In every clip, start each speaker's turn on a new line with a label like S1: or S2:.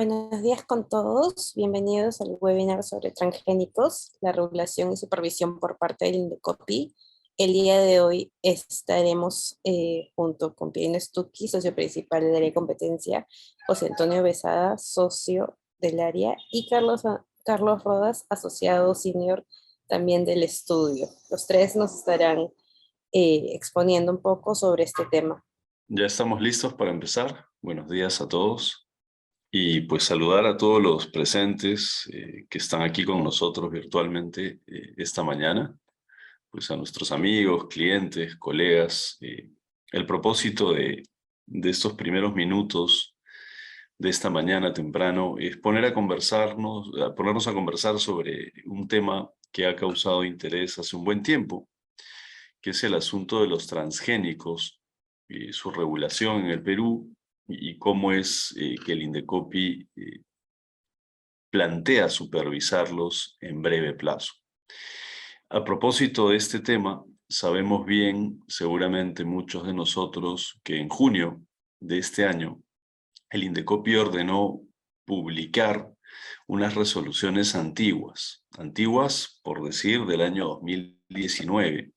S1: Buenos días con todos. Bienvenidos al webinar sobre transgénicos, la regulación y supervisión por parte del INDECOPI. El día de hoy estaremos junto con Pirino Stucchi, socio principal del área de competencia, José Antonio Besada, socio del área, y Carlos Rodas, asociado senior también del estudio. Los tres nos estarán exponiendo un poco sobre este tema.
S2: Ya estamos listos para empezar. Buenos días a todos. Y pues saludar a todos los presentes que están aquí con nosotros virtualmente esta mañana. Pues a nuestros amigos, clientes, colegas. El propósito de estos primeros minutos de esta mañana temprano es ponernos a conversar sobre un tema que ha causado interés hace un buen tiempo, que es el asunto de los transgénicos, su regulación en el Perú y cómo es que el INDECOPI plantea supervisarlos en breve plazo. A propósito de este tema, sabemos bien, seguramente muchos de nosotros, que en junio de este año, el INDECOPI ordenó publicar unas resoluciones antiguas por decir del año 2019,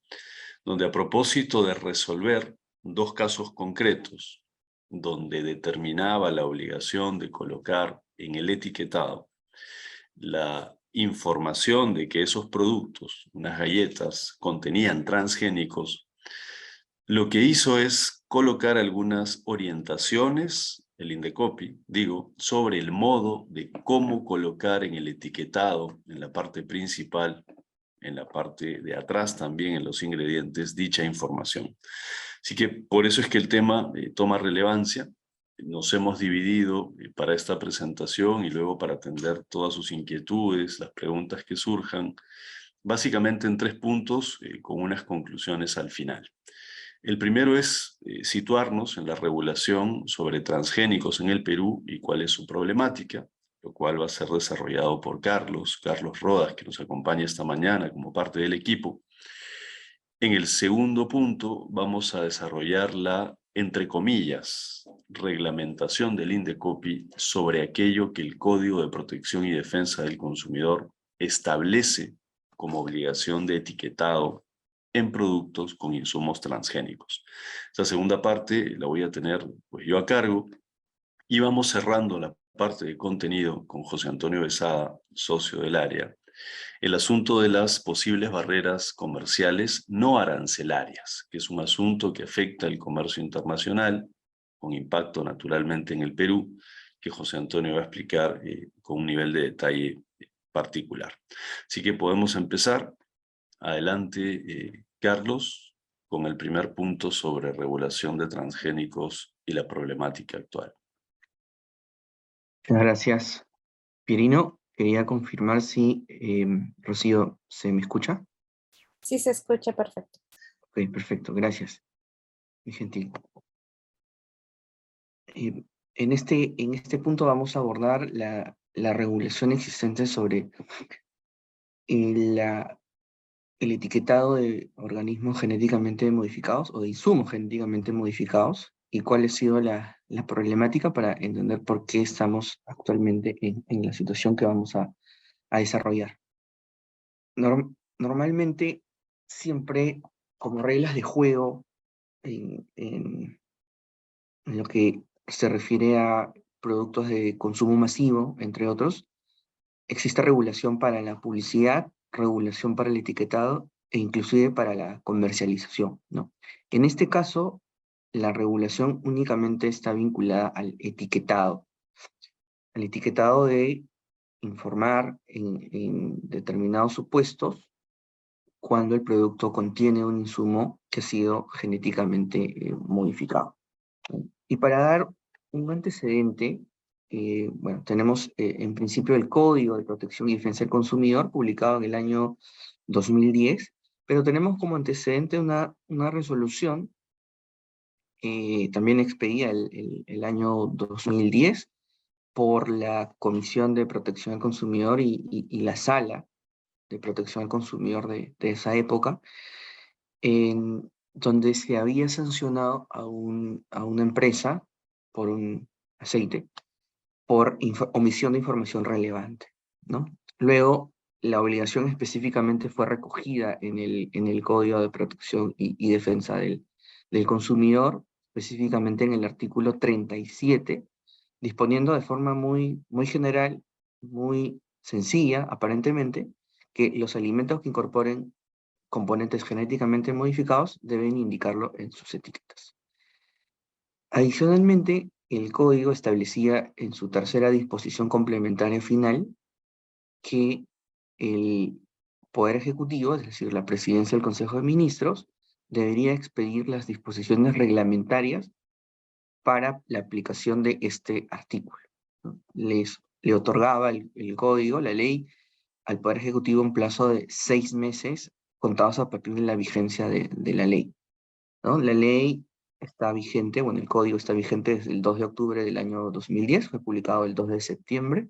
S2: donde a propósito de resolver dos casos concretos, donde determinaba la obligación de colocar en el etiquetado la información de que esos productos, unas galletas, contenían transgénicos, lo que hizo es colocar algunas orientaciones, el INDECOPI, sobre el modo de cómo colocar en el etiquetado, en la parte principal, en la parte de atrás también, en los ingredientes, dicha información. Así que por eso es que el tema toma relevancia. Nos hemos dividido para esta presentación y luego para atender todas sus inquietudes, las preguntas que surjan, básicamente en 3 puntos con unas conclusiones al final. El primero es situarnos en la regulación sobre transgénicos en el Perú y cuál es su problemática, lo cual va a ser desarrollado por Carlos Rodas, que nos acompaña esta mañana como parte del equipo. En el segundo punto vamos a desarrollar la, entre comillas, reglamentación del INDECOPI sobre aquello que el Código de Protección y Defensa del Consumidor establece como obligación de etiquetado en productos con insumos transgénicos. Esta segunda parte la voy a tener pues yo a cargo y vamos cerrando la parte de contenido con José Antonio Besada, socio del área, el asunto de las posibles barreras comerciales no arancelarias, que es un asunto que afecta el comercio internacional, con impacto naturalmente en el Perú, que José Antonio va a explicar con un nivel de detalle particular. Así que podemos empezar. Adelante, Carlos, con el primer punto sobre regulación de transgénicos y la problemática actual.
S3: Muchas gracias, Pirino. Quería confirmar si, Rocío, ¿se me escucha?
S1: Sí, se escucha perfecto.
S3: Ok, perfecto, gracias. Muy gentil. En este punto vamos a abordar la regulación existente sobre el etiquetado de organismos genéticamente modificados o de insumos genéticamente modificados y cuál ha sido la problemática para entender por qué estamos actualmente en la situación que vamos a desarrollar. Normalmente, siempre como reglas de juego en lo que se refiere a productos de consumo masivo, entre otros, existe regulación para la publicidad, regulación para el etiquetado e inclusive para la comercialización, ¿no? En este caso, la regulación únicamente está vinculada al etiquetado de informar en determinados supuestos cuando el producto contiene un insumo que ha sido genéticamente modificado. Y para dar un antecedente, bueno, tenemos en principio el Código de Protección y Defensa del Consumidor, publicado en el año 2010, pero tenemos como antecedente una resolución también expedida el año 2010 por la Comisión de Protección al Consumidor y la Sala de Protección al Consumidor de esa época, en donde se había sancionado a una empresa por un aceite por omisión de información relevante, ¿no? Luego, la obligación específicamente fue recogida en el Código de Protección y Defensa del Consumidor, específicamente en el artículo 37, disponiendo de forma muy general, muy sencilla, aparentemente, que los alimentos que incorporen componentes genéticamente modificados deben indicarlo en sus etiquetas. Adicionalmente, el código establecía en su tercera disposición complementaria final que el Poder Ejecutivo, es decir, la Presidencia del Consejo de Ministros, debería expedir las disposiciones reglamentarias para la aplicación de este artículo, ¿no? Le otorgaba el código, la ley, al Poder Ejecutivo un plazo de 6 meses contados a partir de la vigencia de la ley, ¿no? La ley está vigente, bueno, el código está vigente desde el 2 de octubre del año 2010, fue publicado el 2 de septiembre,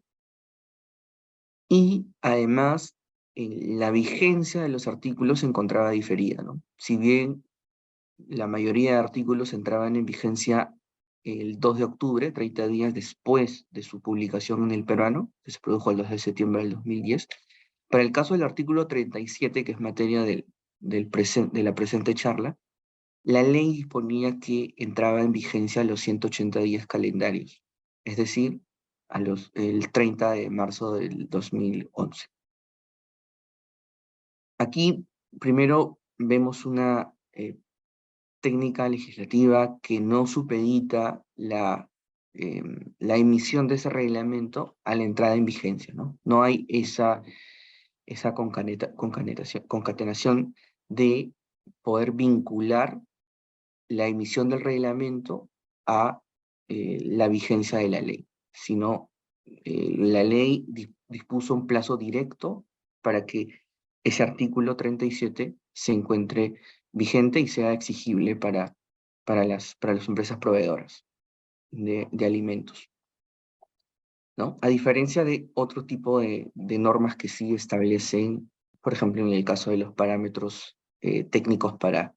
S3: y además la vigencia de los artículos se encontraba diferida, ¿no? Si bien la mayoría de artículos entraban en vigencia el 2 de octubre, 30 días después de su publicación en el peruano, que se produjo el 2 de septiembre del 2010, para el caso del artículo 37, que es materia de la presente charla, la ley disponía que entraba en vigencia a los 180 días calendarios, es decir, el 30 de marzo del 2011. Aquí, primero, vemos una técnica legislativa que no supedita la emisión de ese reglamento a la entrada en vigencia, ¿no? No hay esa concatenación de poder vincular la emisión del reglamento a la vigencia de la ley, sino la ley dispuso un plazo directo para que ese artículo 37 se encuentre vigente y sea exigible para las empresas proveedoras de alimentos, ¿no? A diferencia de otro tipo de normas que sí establecen, por ejemplo, en el caso de los parámetros técnicos para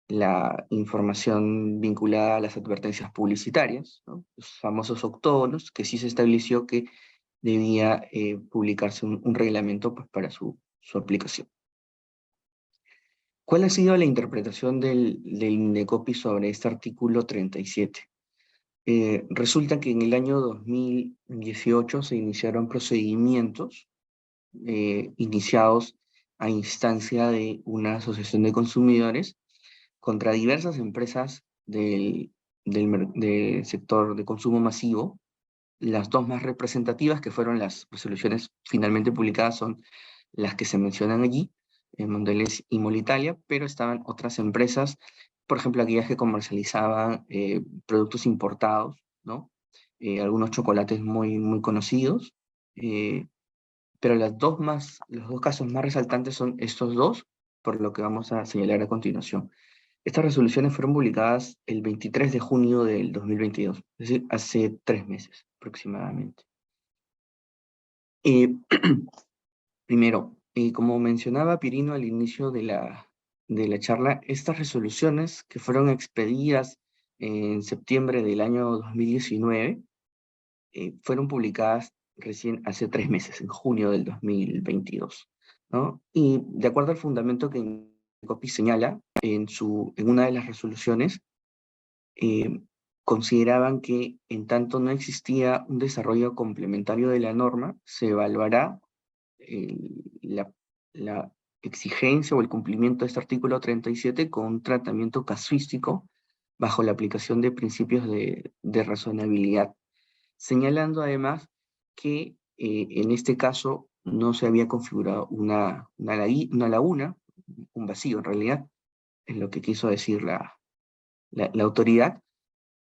S3: la información vinculada a las advertencias publicitarias, ¿no? Los famosos octógonos, que sí se estableció que debía publicarse un reglamento, pues, para su aplicación. ¿Cuál ha sido la interpretación del INDECOPI sobre este artículo 37? Resulta que en el año 2018 se iniciaron procedimientos iniciados a instancia de una asociación de consumidores contra diversas empresas del sector de consumo masivo. Las dos más representativas, que fueron las resoluciones finalmente publicadas, son las que se mencionan allí, Mondelez y Molitalia, pero estaban otras empresas, por ejemplo, aquellas que comercializaban productos importados, ¿no? Algunos chocolates muy conocidos, pero los dos casos más resaltantes son estos dos, por lo que vamos a señalar a continuación. Estas resoluciones fueron publicadas el 23 de junio del 2022, es decir, hace 3 meses aproximadamente. Primero, como mencionaba Pirino al inicio de la charla, estas resoluciones que fueron expedidas en septiembre del año 2019 fueron publicadas recién hace 3 meses, en junio del 2022, ¿no? Y de acuerdo al fundamento que COPI señala en una de las resoluciones, consideraban que en tanto no existía un desarrollo complementario de la norma, se evaluará la exigencia o el cumplimiento de este artículo 37 con un tratamiento casuístico bajo la aplicación de principios de razonabilidad, señalando además que en este caso no se había configurado una laguna, un vacío en realidad, es lo que quiso decir la autoridad,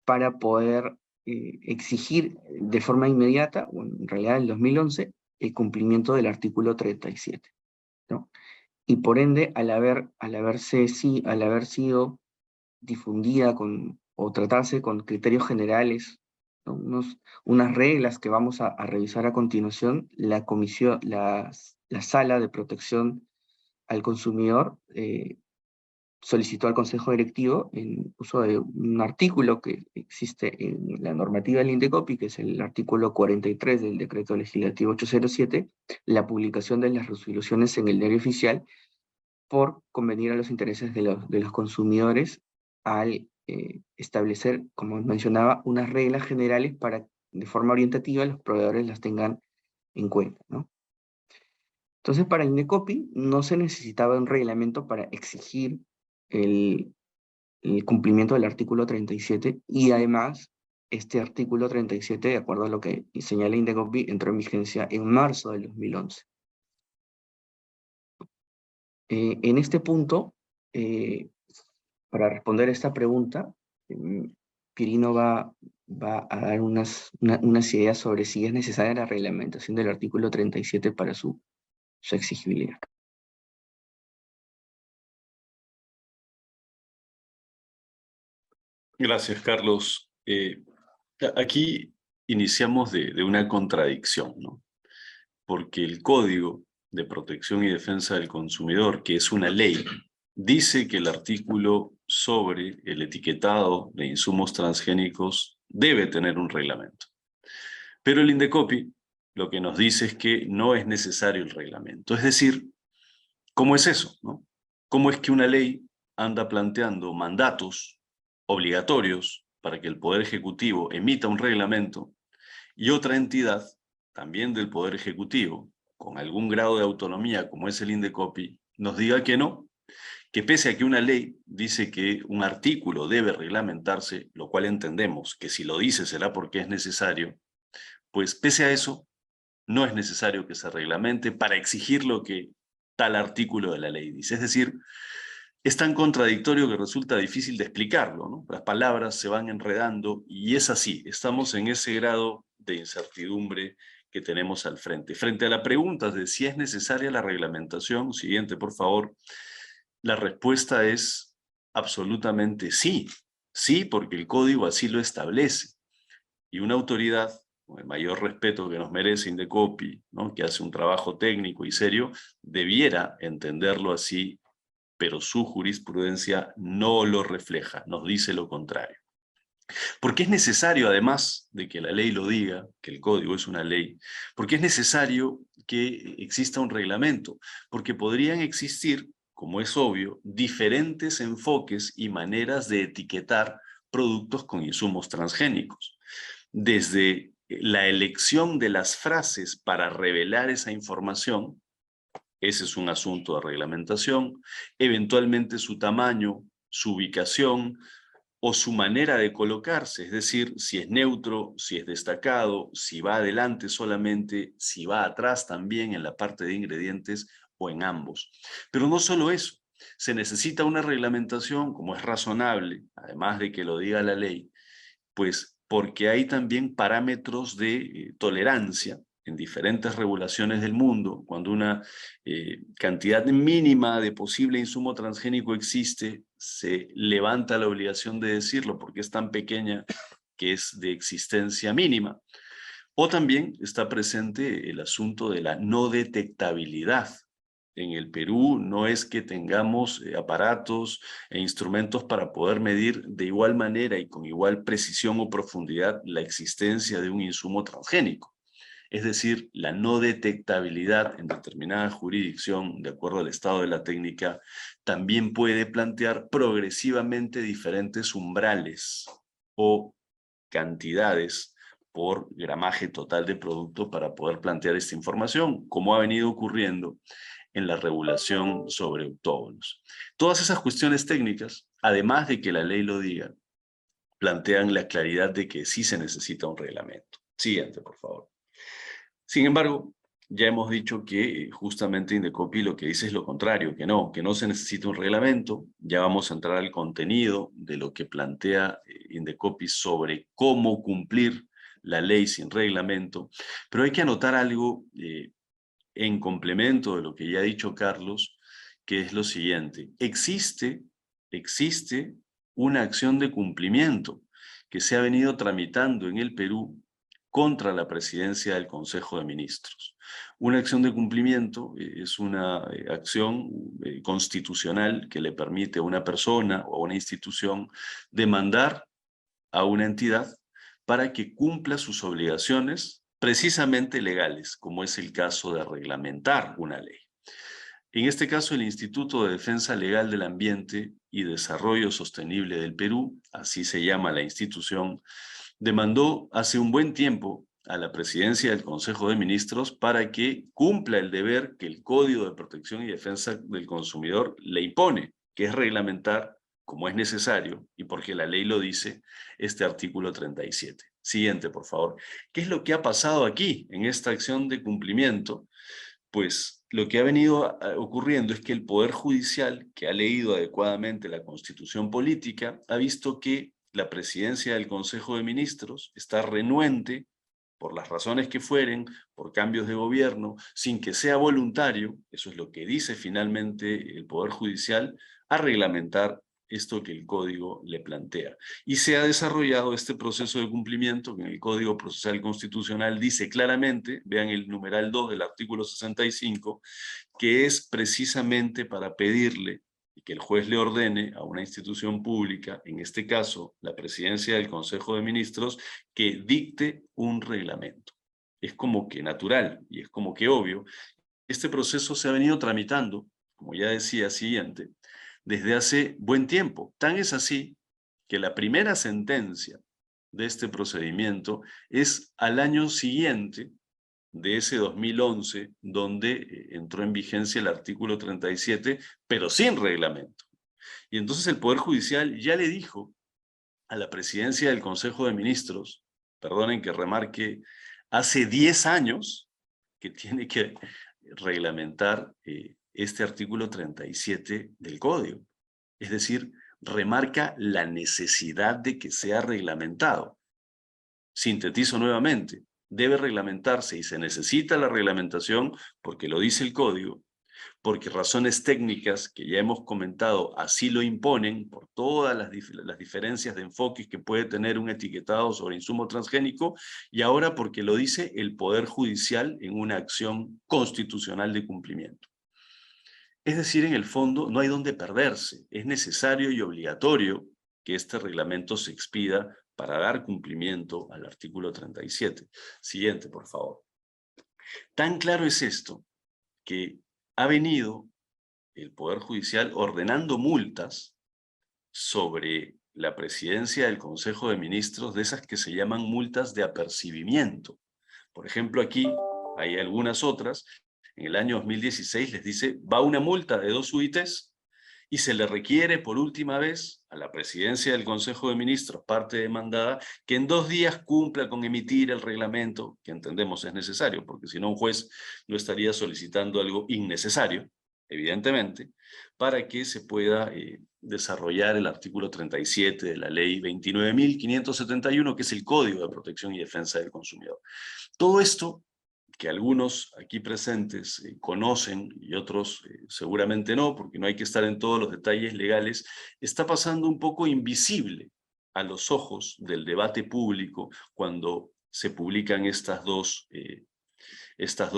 S3: para poder exigir de forma inmediata, o en realidad en 2011, el cumplimiento del artículo 37, ¿no? Y por ende, al haber sido difundida o tratarse con criterios generales, ¿no? Unas reglas que vamos a revisar a continuación, la Sala de Protección al Consumidor solicitó al Consejo Directivo, en uso de un artículo que existe en la normativa del INDECOPI, que es el artículo 43 del Decreto Legislativo 807, la publicación de las resoluciones en el Diario Oficial, por convenir a los intereses de los consumidores al establecer, como mencionaba, unas reglas generales para, de forma orientativa, los proveedores las tengan en cuenta, ¿no? Entonces, para INDECOPI no se necesitaba un reglamento para exigir el cumplimiento del artículo 37, y además este artículo 37, de acuerdo a lo que señala INDECOPI, entró en vigencia en marzo del 2011. En este punto, para responder a esta pregunta, Quirino va a dar unas ideas sobre si es necesaria la reglamentación del artículo 37 para su exigibilidad.
S2: Gracias, Carlos. Aquí iniciamos de una contradicción, ¿no? Porque el Código de Protección y Defensa del Consumidor, que es una ley, dice que el artículo sobre el etiquetado de insumos transgénicos debe tener un reglamento. Pero el INDECOPI lo que nos dice es que no es necesario el reglamento. Es decir, ¿cómo es eso, no? ¿Cómo es que una ley anda planteando mandatos obligatorios para que el Poder Ejecutivo emita un reglamento y otra entidad, también del Poder Ejecutivo, con algún grado de autonomía como es el INDECOPI, nos diga que no, que pese a que una ley dice que un artículo debe reglamentarse, lo cual entendemos que si lo dice será porque es necesario, pues pese a eso, no es necesario que se reglamente para exigir lo que tal artículo de la ley dice. Es decir, es tan contradictorio que resulta difícil de explicarlo, ¿no? Las palabras se van enredando y es así, estamos en ese grado de incertidumbre que tenemos al frente. Frente a la pregunta de si es necesaria la reglamentación, siguiente por favor, la respuesta es absolutamente sí. Sí, porque el código así lo establece. Y una autoridad, con el mayor respeto que nos merece INDECOPI, ¿no?, que hace un trabajo técnico y serio, debiera entenderlo así, pero su jurisprudencia no lo refleja, nos dice lo contrario. Porque es necesario, además de que la ley lo diga, que el código es una ley, porque es necesario que exista un reglamento, porque podrían existir, como es obvio, diferentes enfoques y maneras de etiquetar productos con insumos transgénicos. Desde la elección de las frases para revelar esa información, ese es un asunto de reglamentación, eventualmente su tamaño, su ubicación o su manera de colocarse, es decir, si es neutro, si es destacado, si va adelante solamente, si va atrás también en la parte de ingredientes o en ambos. Pero no solo eso, se necesita una reglamentación, como es razonable, además de que lo diga la ley, pues porque hay también parámetros de tolerancia en diferentes regulaciones del mundo. Cuando una cantidad mínima de posible insumo transgénico existe, se levanta la obligación de decirlo porque es tan pequeña que es de existencia mínima. O también está presente el asunto de la no detectabilidad. En el Perú no es que tengamos aparatos e instrumentos para poder medir de igual manera y con igual precisión o profundidad la existencia de un insumo transgénico. Es decir, la no detectabilidad en determinada jurisdicción, de acuerdo al estado de la técnica, también puede plantear progresivamente diferentes umbrales o cantidades por gramaje total de producto para poder plantear esta información, como ha venido ocurriendo en la regulación sobre autógonos. Todas esas cuestiones técnicas, además de que la ley lo diga, plantean la claridad de que sí se necesita un reglamento. Siguiente, por favor. Sin embargo, ya hemos dicho que justamente INDECOPI lo que dice es lo contrario, que no se necesita un reglamento. Ya vamos a entrar al contenido de lo que plantea INDECOPI sobre cómo cumplir la ley sin reglamento, pero hay que anotar algo en complemento de lo que ya ha dicho Carlos, que es lo siguiente. Existe una acción de cumplimiento que se ha venido tramitando en el Perú contra la presidencia del Consejo de Ministros. Una acción de cumplimiento es una acción constitucional que le permite a una persona o a una institución demandar a una entidad para que cumpla sus obligaciones precisamente legales, como es el caso de reglamentar una ley. En este caso, el Instituto de Defensa Legal del Ambiente y Desarrollo Sostenible del Perú, así se llama la institución, demandó hace un buen tiempo a la presidencia del Consejo de Ministros para que cumpla el deber que el Código de Protección y Defensa del Consumidor le impone, que es reglamentar, como es necesario, y porque la ley lo dice, este artículo 37. Siguiente, por favor. ¿Qué es lo que ha pasado aquí en esta acción de cumplimiento? Pues lo que ha venido ocurriendo es que el Poder Judicial, que ha leído adecuadamente la Constitución Política, ha visto que la presidencia del Consejo de Ministros está renuente, por las razones que fueren, por cambios de gobierno, sin que sea voluntario, eso es lo que dice finalmente el Poder Judicial, a reglamentar esto que el Código le plantea. Y se ha desarrollado este proceso de cumplimiento que en el Código Procesal Constitucional dice claramente, vean el numeral 2 del artículo 65, que es precisamente para pedirle y que el juez le ordene a una institución pública, en este caso la presidencia del Consejo de Ministros, que dicte un reglamento. Es como que natural y es como que obvio. Este proceso se ha venido tramitando, como ya decía, siguiente, desde hace buen tiempo. Tan es así que la primera sentencia de este procedimiento es al año siguiente de ese 2011, donde entró en vigencia el artículo 37, pero sin reglamento. Y entonces el Poder Judicial ya le dijo a la presidencia del Consejo de Ministros, perdonen que remarque, hace 10 años que tiene que reglamentar este artículo 37 del Código. Es decir, remarca la necesidad de que sea reglamentado. Sintetizo nuevamente, debe reglamentarse y se necesita la reglamentación porque lo dice el Código, porque razones técnicas que ya hemos comentado así lo imponen, por todas las diferencias de enfoques que puede tener un etiquetado sobre insumo transgénico, y ahora porque lo dice el Poder Judicial en una acción constitucional de cumplimiento. Es decir, en el fondo no hay donde perderse, es necesario y obligatorio que este reglamento se expida para dar cumplimiento al artículo 37. Siguiente, por favor. Tan claro es esto que ha venido el Poder Judicial ordenando multas sobre la presidencia del Consejo de Ministros, de esas que se llaman multas de apercibimiento. Por ejemplo, aquí hay algunas otras. En el año 2016 les dice, va una multa de 2 UITs y se le requiere por última vez a la presidencia del Consejo de Ministros, parte demandada, que en 2 días cumpla con emitir el reglamento, que entendemos es necesario, porque si no un juez no estaría solicitando algo innecesario, evidentemente, para que se pueda desarrollar el artículo 37 de la ley 29.571, que es el Código de Protección y Defensa del Consumidor. Todo esto que algunos aquí presentes conocen y otros seguramente no, porque no hay que estar en todos los detalles legales, está pasando un poco invisible a los ojos del debate público cuando se publican estas dos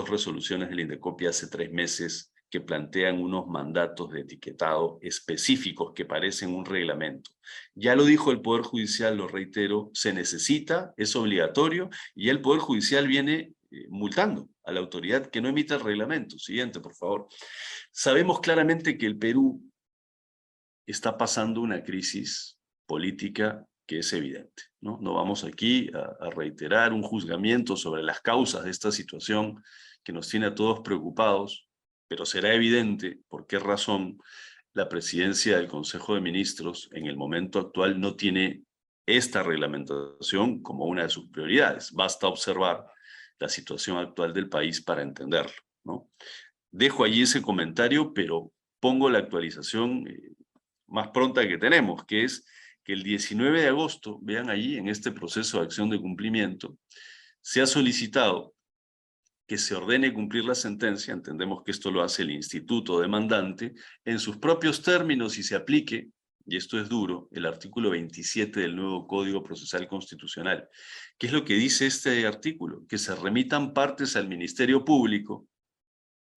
S2: resoluciones del INDECOPI hace 3 meses que plantean unos mandatos de etiquetado específicos que parecen un reglamento. Ya lo dijo el Poder Judicial, lo reitero, se necesita, es obligatorio, y el Poder Judicial viene multando a la autoridad que no emita el reglamento. Siguiente, por favor. Sabemos claramente que el Perú está pasando una crisis política que es evidente, ¿no? No vamos aquí a reiterar un juzgamiento sobre las causas de esta situación que nos tiene a todos preocupados, pero será evidente por qué razón la presidencia del Consejo de Ministros en el momento actual no tiene esta reglamentación como una de sus prioridades. Basta observar la situación actual del país para entenderlo, ¿no? Dejo allí ese comentario, pero pongo la actualización más pronta que tenemos, que es que el 19 de agosto, vean allí en este proceso de acción de cumplimiento, se ha solicitado que se ordene cumplir la sentencia, entendemos que esto lo hace el instituto demandante, en sus propios términos y se aplique y esto es duro, el artículo 27 del nuevo Código Procesal Constitucional. ¿Qué es lo que dice este artículo? Que se remitan partes al Ministerio Público,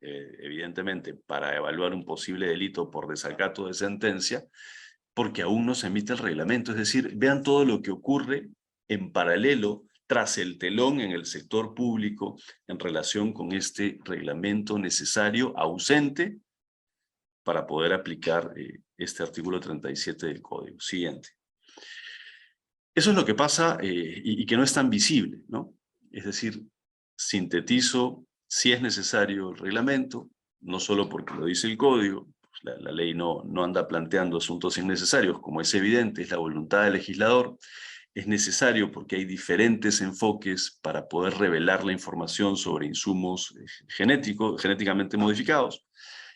S2: evidentemente para evaluar un posible delito por desacato de sentencia, porque aún no se emite el reglamento. Es decir, vean todo lo que ocurre en paralelo, tras el telón en el sector público, en relación con este reglamento necesario, ausente, para poder aplicar este artículo 37 del Código. Siguiente. Eso es lo que pasa y que no es tan visible, ¿no? Es decir, sintetizo, si es necesario el reglamento, no solo porque lo dice el Código, pues la ley no anda planteando asuntos innecesarios, como es evidente, es la voluntad del legislador. Es necesario porque hay diferentes enfoques para poder revelar la información sobre insumos genéticamente modificados.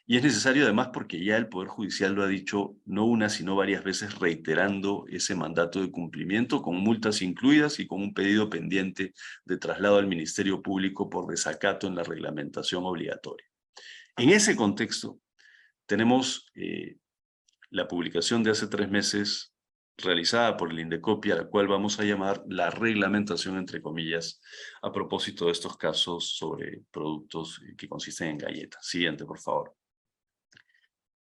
S2: Y es necesario además porque ya el Poder Judicial lo ha dicho no una, sino varias veces, reiterando ese mandato de cumplimiento con multas incluidas y con un pedido pendiente de traslado al Ministerio Público por desacato en la reglamentación obligatoria. En ese contexto, tenemos la publicación de hace 3 meses realizada por el INDECOPI, a la cual vamos a llamar la reglamentación, entre comillas, a propósito de estos casos sobre productos que consisten en galletas. Siguiente, por favor.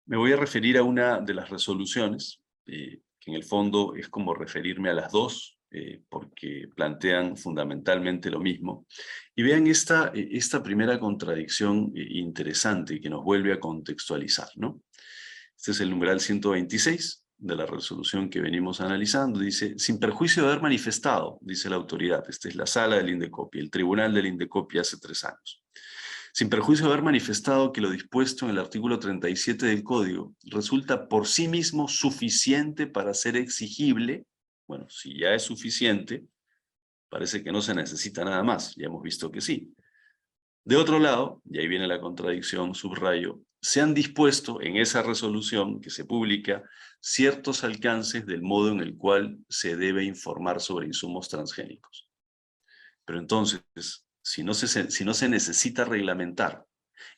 S2: Me voy a referir a una de las resoluciones, que en el fondo es como referirme a las dos, porque plantean fundamentalmente lo mismo. Y vean esta primera contradicción interesante que nos vuelve a contextualizar, ¿no? Este es el numeral 126 de la resolución que venimos analizando. Dice, sin perjuicio de haber manifestado, dice la autoridad, esta es la sala del INDECOPI, el tribunal del INDECOPI hace 3 años. Sin perjuicio de haber manifestado que lo dispuesto en el artículo 37 del Código resulta por sí mismo suficiente para ser exigible, bueno, si ya es suficiente, parece que no se necesita nada más, ya hemos visto que sí. De otro lado, y ahí viene la contradicción, subrayo, se han dispuesto en esa resolución que se publica ciertos alcances del modo en el cual se debe informar sobre insumos transgénicos. Pero entonces, si no se necesita reglamentar,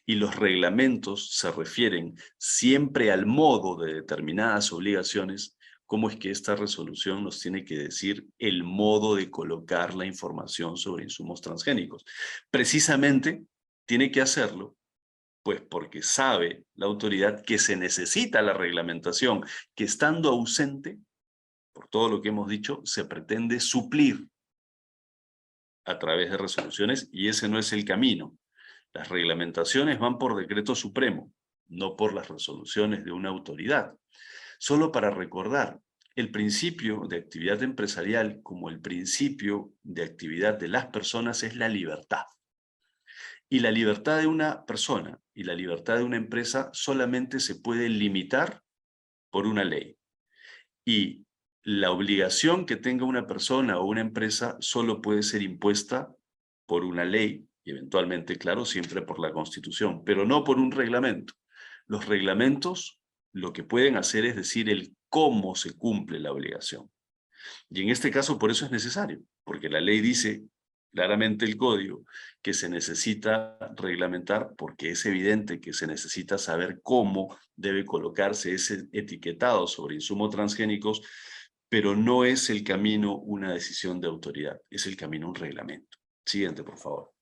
S2: y los reglamentos se refieren siempre al modo de determinadas obligaciones, ¿cómo es que esta resolución nos tiene que decir el modo de colocar la información sobre insumos transgénicos? Precisamente tiene que hacerlo, pues porque sabe la autoridad que se necesita la reglamentación, que estando ausente, por todo lo que hemos dicho, se pretende suplir a través de resoluciones, y ese no es el camino. Las reglamentaciones van por decreto supremo, no por las resoluciones de una autoridad. Solo para recordar, el principio de actividad empresarial, como el principio de actividad de las personas, es la libertad. Y la libertad de una persona y la libertad de una empresa solamente se puede limitar por una ley. Y la obligación que tenga una persona o una empresa solo puede ser impuesta por una ley, y eventualmente, claro, siempre por la Constitución, pero no por un reglamento. Los reglamentos lo que pueden hacer es decir el cómo se cumple la obligación. Y en este caso por eso es necesario, porque la ley dice claramente, el Código, que se necesita reglamentar, porque es evidente que se necesita saber cómo debe colocarse ese etiquetado sobre insumos transgénicos, pero no es el camino una decisión de autoridad, es el camino un reglamento. Siguiente, por favor.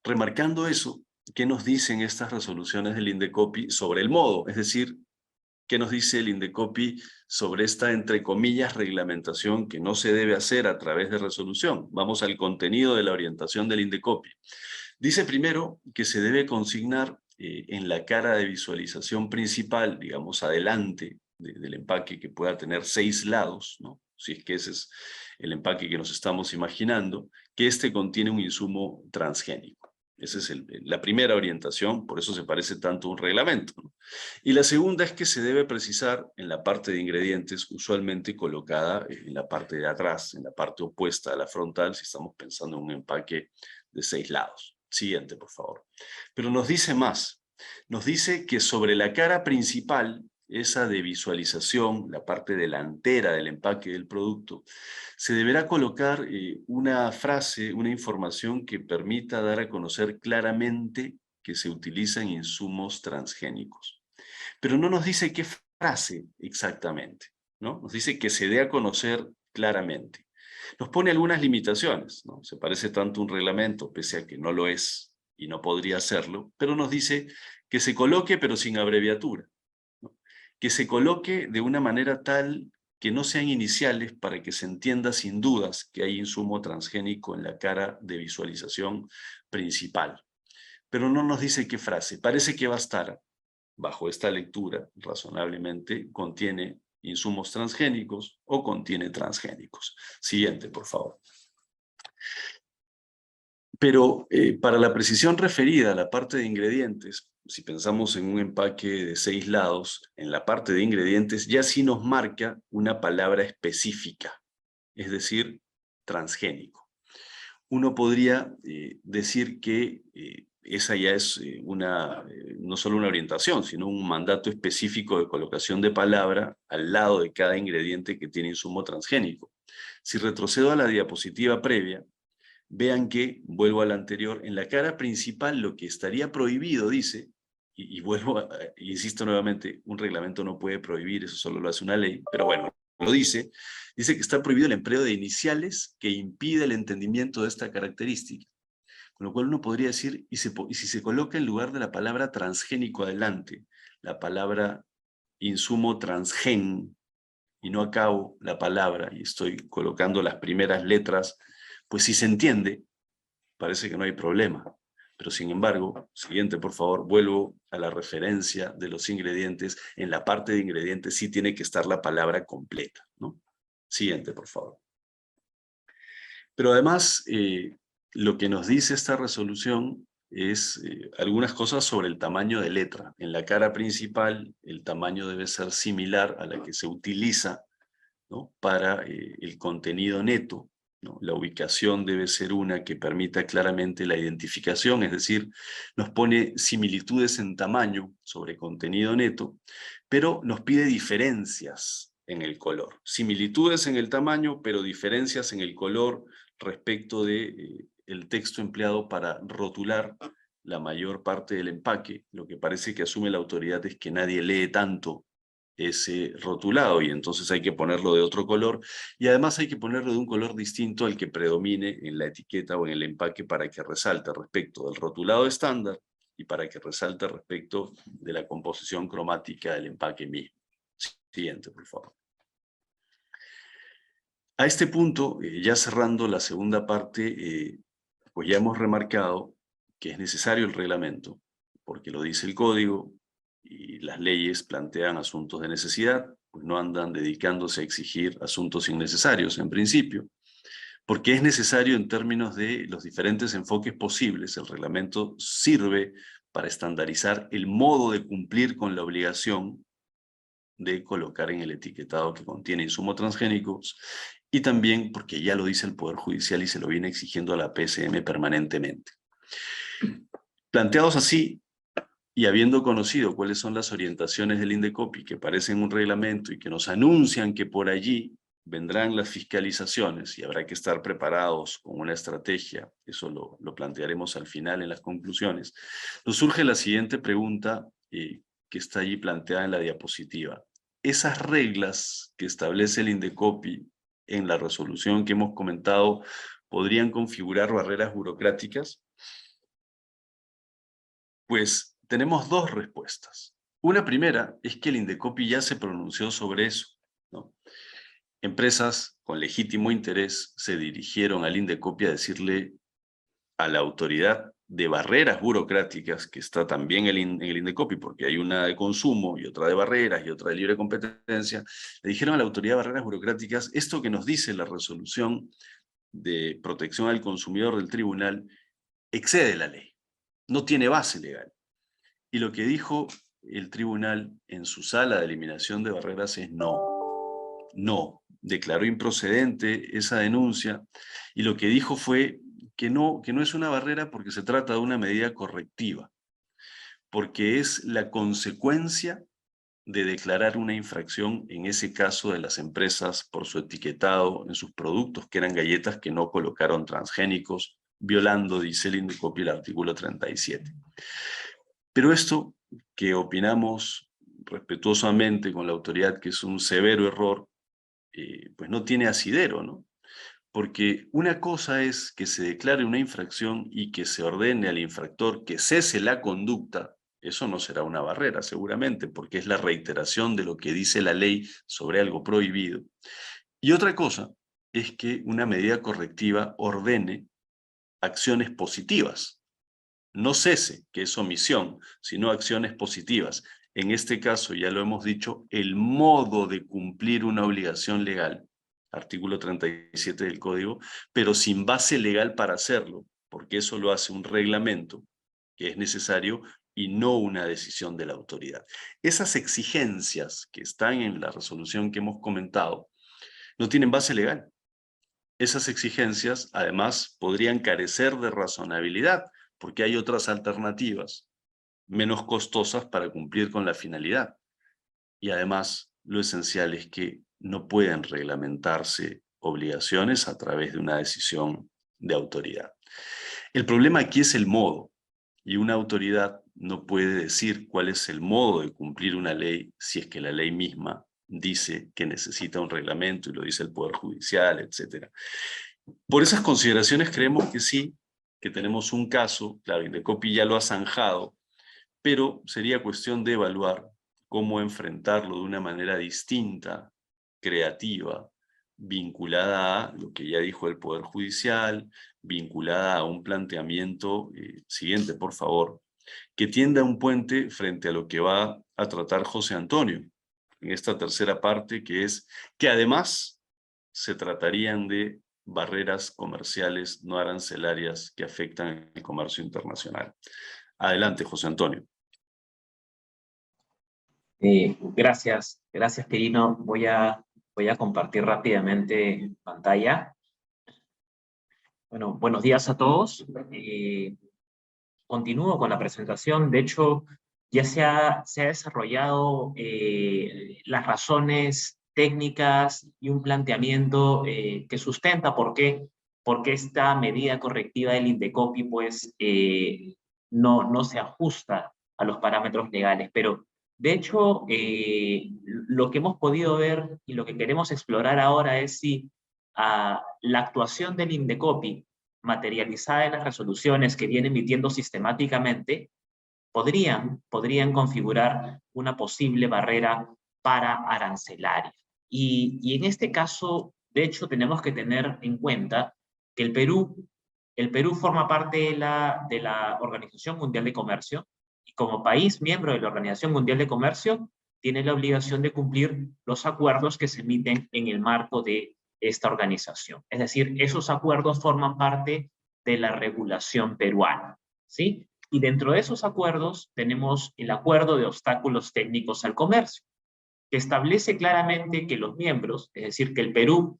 S2: Remarcando eso, ¿qué nos dicen estas resoluciones del INDECOPI sobre el modo? Es decir, ¿qué nos dice el INDECOPI sobre esta, entre comillas, reglamentación que no se debe hacer a través de resolución? Vamos al contenido de la orientación del INDECOPI. Dice primero que se debe consignar en la cara de visualización principal, digamos, adelante del empaque, que pueda tener 6 lados, ¿no? Si es que ese es el empaque que nos estamos imaginando, que este contiene un insumo transgénico. Esa es la primera orientación, por eso se parece tanto a un reglamento, ¿no? Y la segunda es que se debe precisar en la parte de ingredientes, usualmente colocada en la parte de atrás, en la parte opuesta a la frontal, si estamos pensando en un empaque de 6 lados. Siguiente, por favor. Pero nos dice más. Nos dice que sobre la cara principal, esa de visualización, la parte delantera del empaque del producto, se deberá colocar una frase, una información que permita dar a conocer claramente que se utilizan insumos transgénicos. Pero no nos dice qué frase exactamente, ¿no? Nos dice que se dé a conocer claramente. Nos pone algunas limitaciones, ¿no? Se parece tanto a un reglamento, pese a que no lo es y no podría serlo, pero nos dice que se coloque pero sin abreviatura, ¿no? Que se coloque de una manera tal que no sean iniciales para que se entienda sin dudas que hay insumo transgénico en la cara de visualización principal. Pero no nos dice qué frase. Parece que bastará, bajo esta lectura, razonablemente, contiene insumos transgénicos o contiene transgénicos. Siguiente, por favor. Pero para la precisión referida a la parte de ingredientes, si pensamos en un empaque de 6 lados, en la parte de ingredientes ya sí nos marca una palabra específica, es decir, transgénico. Uno podría decir que esa ya es no solo una orientación, sino un mandato específico de colocación de palabra al lado de cada ingrediente que tiene insumo transgénico. Si retrocedo a la diapositiva previa, vean que, vuelvo a la anterior, en la cara principal lo que estaría prohibido dice, y insisto nuevamente, un reglamento no puede prohibir, eso solo lo hace una ley, pero bueno, lo dice que está prohibido el empleo de iniciales que impide el entendimiento de esta característica. Con lo cual uno podría decir, y si se coloca en lugar de la palabra transgénico adelante, la palabra insumo transgen, y no acabo la palabra, y estoy colocando las primeras letras, pues si se entiende, parece que no hay problema. Pero sin embargo, siguiente por favor, vuelvo a la referencia de los ingredientes. En la parte de ingredientes sí tiene que estar la palabra completa, ¿no? Siguiente por favor. Pero además, lo que nos dice esta resolución es algunas cosas sobre el tamaño de letra. En la cara principal, el tamaño debe ser similar a la que se utiliza, ¿no?, para el contenido neto, ¿no? La ubicación debe ser una que permita claramente la identificación, es decir, nos pone similitudes en tamaño sobre contenido neto, pero nos pide diferencias en el color. Similitudes en el tamaño, pero diferencias en el color respecto de el texto empleado para rotular la mayor parte del empaque. Lo que parece que asume la autoridad es que nadie lee tanto ese rotulado y entonces hay que ponerlo de otro color y además hay que ponerlo de un color distinto al que predomine en la etiqueta o en el empaque para que resalte respecto del rotulado estándar y para que resalte respecto de la composición cromática del empaque mismo. Siguiente, por favor. A este punto, ya cerrando la segunda parte, pues ya hemos remarcado que es necesario el reglamento, porque lo dice el código, y las leyes plantean asuntos de necesidad, pues no andan dedicándose a exigir asuntos innecesarios en principio, porque es necesario en términos de los diferentes enfoques posibles. El reglamento sirve para estandarizar el modo de cumplir con la obligación de colocar en el etiquetado que contiene insumos transgénicos, y también porque ya lo dice el Poder Judicial y se lo viene exigiendo a la PCM permanentemente. Planteados así, y habiendo conocido cuáles son las orientaciones del INDECOPI que parecen un reglamento y que nos anuncian que por allí vendrán las fiscalizaciones y habrá que estar preparados con una estrategia, eso lo plantearemos al final en las conclusiones, nos surge la siguiente pregunta que está allí planteada en la diapositiva. Esas reglas que establece el INDECOPI en la resolución que hemos comentado, ¿podrían configurar barreras burocráticas? Pues tenemos dos respuestas. Una primera es que el INDECOPI ya se pronunció sobre eso, ¿no? Empresas con legítimo interés se dirigieron al INDECOPI a decirle a la autoridad de barreras burocráticas, que está también en el INDECOPI, porque hay una de consumo y otra de barreras y otra de libre competencia, le dijeron a la autoridad de barreras burocráticas, esto que nos dice la resolución de protección al consumidor del tribunal excede la ley, no tiene base legal. Y lo que dijo el tribunal en su sala de eliminación de barreras es no, declaró improcedente esa denuncia y lo que dijo fue que no es una barrera porque se trata de una medida correctiva, porque es la consecuencia de declarar una infracción, en ese caso de las empresas por su etiquetado en sus productos, que eran galletas que no colocaron transgénicos, violando, dice el INDECOPI, el artículo 37. Pero esto que opinamos respetuosamente con la autoridad que es un severo error, pues no tiene asidero, ¿no? Porque una cosa es que se declare una infracción y que se ordene al infractor que cese la conducta. Eso no será una barrera, seguramente, porque es la reiteración de lo que dice la ley sobre algo prohibido. Y otra cosa es que una medida correctiva ordene acciones positivas. No cese, que es omisión, sino acciones positivas. En este caso, ya lo hemos dicho, el modo de cumplir una obligación legal, artículo 37 del Código, pero sin base legal para hacerlo, porque eso lo hace un reglamento que es necesario y no una decisión de la autoridad. Esas exigencias que están en la resolución que hemos comentado no tienen base legal. Esas exigencias, además, podrían carecer de razonabilidad, porque hay otras alternativas menos costosas para cumplir con la finalidad. Y además, lo esencial es que no pueden reglamentarse obligaciones a través de una decisión de autoridad. El problema aquí es el modo, y una autoridad no puede decir cuál es el modo de cumplir una ley si es que la ley misma dice que necesita un reglamento y lo dice el Poder Judicial, etc. Por esas consideraciones creemos que sí, que tenemos un caso, claro, Indecopi ya lo ha zanjado, pero sería cuestión de evaluar cómo enfrentarlo de una manera distinta, creativa, vinculada a lo que ya dijo el Poder Judicial, vinculada a un planteamiento, siguiente por favor, que tienda un puente frente a lo que va a tratar José Antonio, en esta tercera parte, que es que además se tratarían de barreras comerciales no arancelarias que afectan el comercio internacional. Adelante, José Antonio.
S4: Gracias, Quirino. Voy a compartir rápidamente pantalla. Bueno, buenos días a todos. Continúo con la presentación. De hecho, ya se ha desarrollado las razones técnicas y un planteamiento que sustenta por qué esta medida correctiva del Indecopi pues, no se ajusta a los parámetros legales. Pero, de hecho, lo que hemos podido ver y lo que queremos explorar ahora es si la actuación del Indecopi, materializada en las resoluciones que viene emitiendo sistemáticamente, podrían configurar una posible barrera para arancelaria. Y en este caso, de hecho, tenemos que tener en cuenta que el Perú forma parte de la Organización Mundial de Comercio, y como país miembro de la Organización Mundial de Comercio, tiene la obligación de cumplir los acuerdos que se emiten en el marco de esta organización. Es decir, esos acuerdos forman parte de la regulación peruana, ¿sí? Y dentro de esos acuerdos tenemos el Acuerdo de Obstáculos Técnicos al Comercio, que establece claramente que los miembros, es decir, que el Perú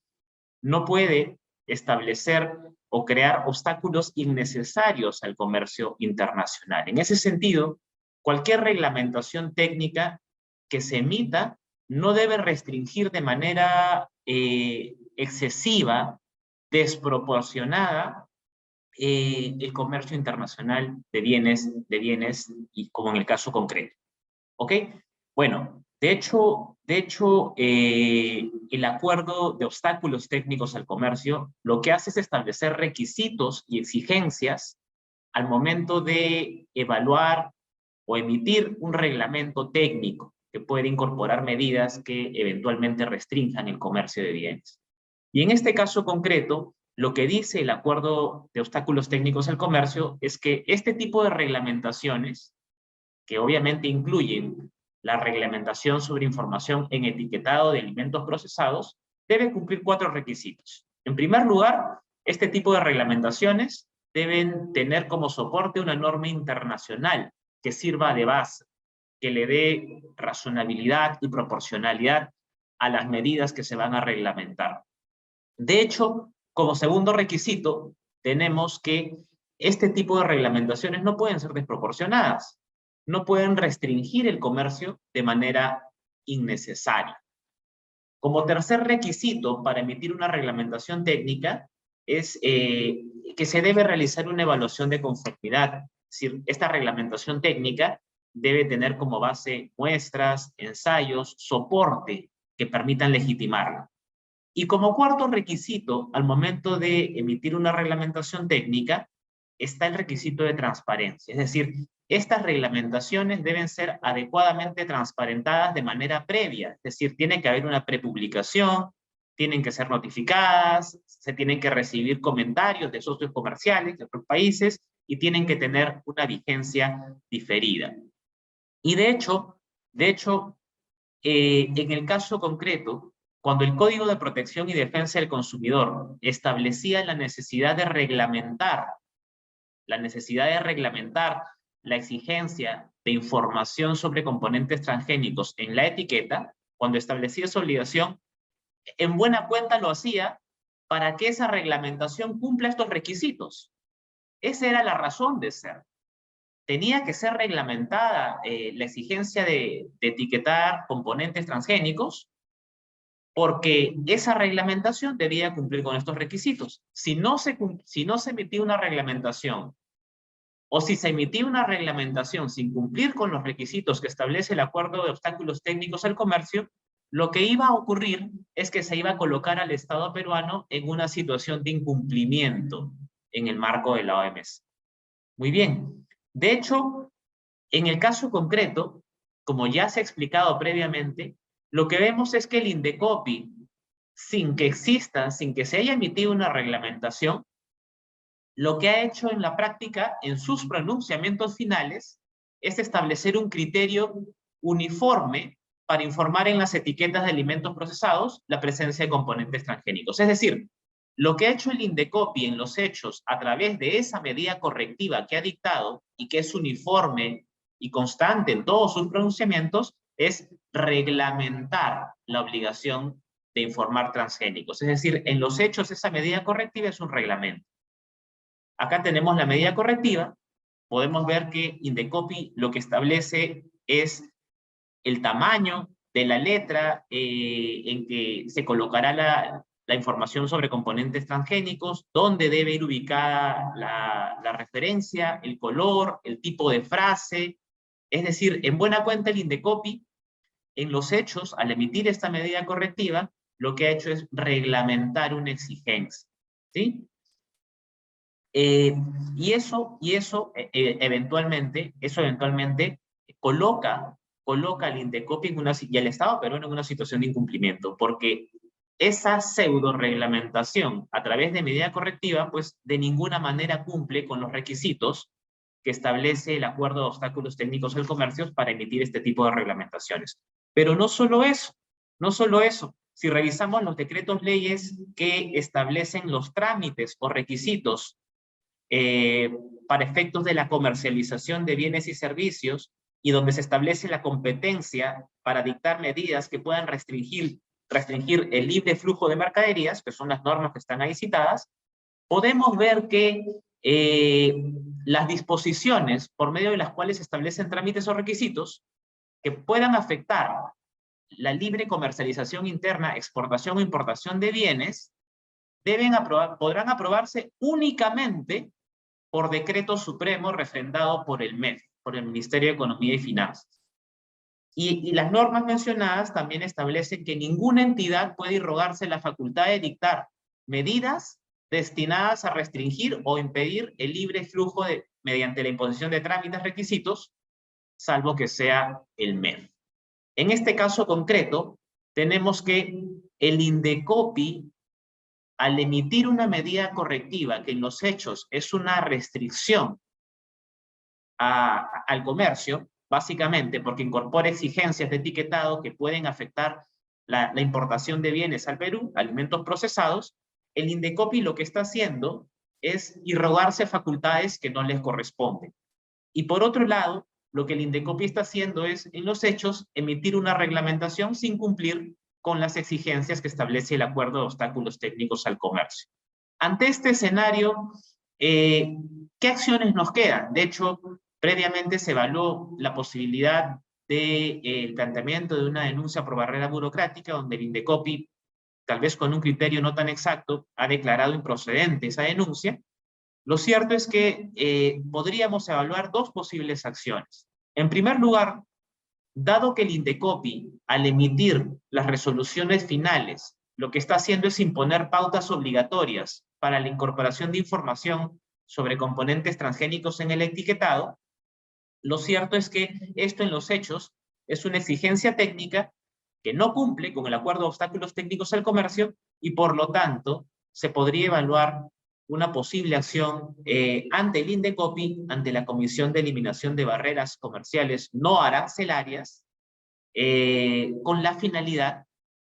S4: no puede establecer o crear obstáculos innecesarios al comercio internacional. En ese sentido, cualquier reglamentación técnica que se emita no debe restringir de manera excesiva, desproporcionada, el comercio internacional de bienes y como en el caso concreto. ¿Ok? Bueno, de hecho, el Acuerdo de Obstáculos Técnicos al Comercio lo que hace es establecer requisitos y exigencias al momento de evaluar o emitir un reglamento técnico que puede incorporar medidas que eventualmente restrinjan el comercio de bienes. Y en este caso concreto, lo que dice el Acuerdo de Obstáculos Técnicos al Comercio es que este tipo de reglamentaciones, que obviamente incluyen la reglamentación sobre información en etiquetado de alimentos procesados, debe cumplir 4 requisitos. En primer lugar, este tipo de reglamentaciones deben tener como soporte una norma internacional que sirva de base, que le dé razonabilidad y proporcionalidad a las medidas que se van a reglamentar. De hecho, como segundo requisito, tenemos que este tipo de reglamentaciones no pueden ser desproporcionadas, no pueden restringir el comercio de manera innecesaria. Como tercer requisito para emitir una reglamentación técnica es que se debe realizar una evaluación de conformidad. Es decir, esta reglamentación técnica debe tener como base muestras, ensayos, soporte que permitan legitimarla. Y como cuarto requisito, al momento de emitir una reglamentación técnica, está el requisito de transparencia. Es decir, estas reglamentaciones deben ser adecuadamente transparentadas de manera previa. Es decir, tiene que haber una prepublicación, tienen que ser notificadas, se tienen que recibir comentarios de socios comerciales de otros países y tienen que tener una vigencia diferida. Y de hecho, en el caso concreto, cuando el Código de Protección y Defensa del Consumidor establecía la necesidad de reglamentar la exigencia de información sobre componentes transgénicos en la etiqueta, cuando establecía esa obligación, en buena cuenta lo hacía para que esa reglamentación cumpla estos requisitos. Esa era la razón de ser. Tenía que ser reglamentada la exigencia de etiquetar componentes transgénicos porque esa reglamentación debía cumplir con estos requisitos. Si no se emitía una reglamentación o si se emitía una reglamentación sin cumplir con los requisitos que establece el Acuerdo de Obstáculos Técnicos al Comercio, lo que iba a ocurrir es que se iba a colocar al Estado peruano en una situación de incumplimiento en el marco de la OMS. Muy bien. De hecho, en el caso concreto, como ya se ha explicado previamente, lo que vemos es que el INDECOPI, sin que se haya emitido una reglamentación, lo que ha hecho en la práctica, en sus pronunciamientos finales, es establecer un criterio uniforme para informar en las etiquetas de alimentos procesados la presencia de componentes transgénicos. Es decir, lo que ha hecho el INDECOPI en los hechos a través de esa medida correctiva que ha dictado y que es uniforme y constante en todos sus pronunciamientos es reglamentar la obligación de informar transgénicos. Es decir, en los hechos esa medida correctiva es un reglamento. Acá tenemos la medida correctiva. Podemos ver que INDECOPI lo que establece es el tamaño de la letra en que se colocará la información sobre componentes transgénicos, dónde debe ir ubicada la referencia, el color, el tipo de frase. Es decir, en buena cuenta el INDECOPI, en los hechos, al emitir esta medida correctiva, lo que ha hecho es reglamentar una exigencia, ¿sí? Y eso eventualmente coloca al INDECOPI y al Estado peruano en una situación de incumplimiento, porque esa pseudo reglamentación a través de medida correctiva, pues de ninguna manera cumple con los requisitos que establece el Acuerdo de Obstáculos Técnicos al Comercio para emitir este tipo de reglamentaciones. Pero no solo eso. Si revisamos los decretos leyes que establecen los trámites o requisitos para efectos de la comercialización de bienes y servicios y donde se establece la competencia para dictar medidas que puedan restringir el libre flujo de mercaderías, que son las normas que están ahí citadas, podemos ver que las disposiciones por medio de las cuales se establecen trámites o requisitos que puedan afectar la libre comercialización interna, exportación o importación de bienes, podrán aprobarse únicamente por decreto supremo refrendado por el MEF, por el Ministerio de Economía y Finanzas. Y las normas mencionadas también establecen que ninguna entidad puede irrogarse la facultad de dictar medidas destinadas a restringir o impedir el libre flujo mediante la imposición de trámites requisitos, salvo que sea el MEF. En este caso concreto, tenemos que el INDECOPI, al emitir una medida correctiva que en los hechos es una restricción al comercio, básicamente porque incorpora exigencias de etiquetado que pueden afectar la importación de bienes al Perú, alimentos procesados, el INDECOPI lo que está haciendo es irrogarse facultades que no les corresponden. Y por otro lado, lo que el INDECOPI está haciendo es, en los hechos, emitir una reglamentación sin cumplir con las exigencias que establece el Acuerdo de Obstáculos Técnicos al Comercio. Ante este escenario, ¿qué acciones nos quedan? De hecho, previamente se evaluó la posibilidad del planteamiento de una denuncia por barrera burocrática, donde el INDECOPI, tal vez con un criterio no tan exacto, ha declarado improcedente esa denuncia. Lo cierto es que podríamos evaluar dos posibles acciones. En primer lugar, dado que el Indecopi, al emitir las resoluciones finales, lo que está haciendo es imponer pautas obligatorias para la incorporación de información sobre componentes transgénicos en el etiquetado, lo cierto es que esto en los hechos es una exigencia técnica que no cumple con el Acuerdo de Obstáculos Técnicos al Comercio y por lo tanto se podría evaluar una posible acción ante el Indecopi, ante la Comisión de Eliminación de Barreras Comerciales No Arancelarias, con la finalidad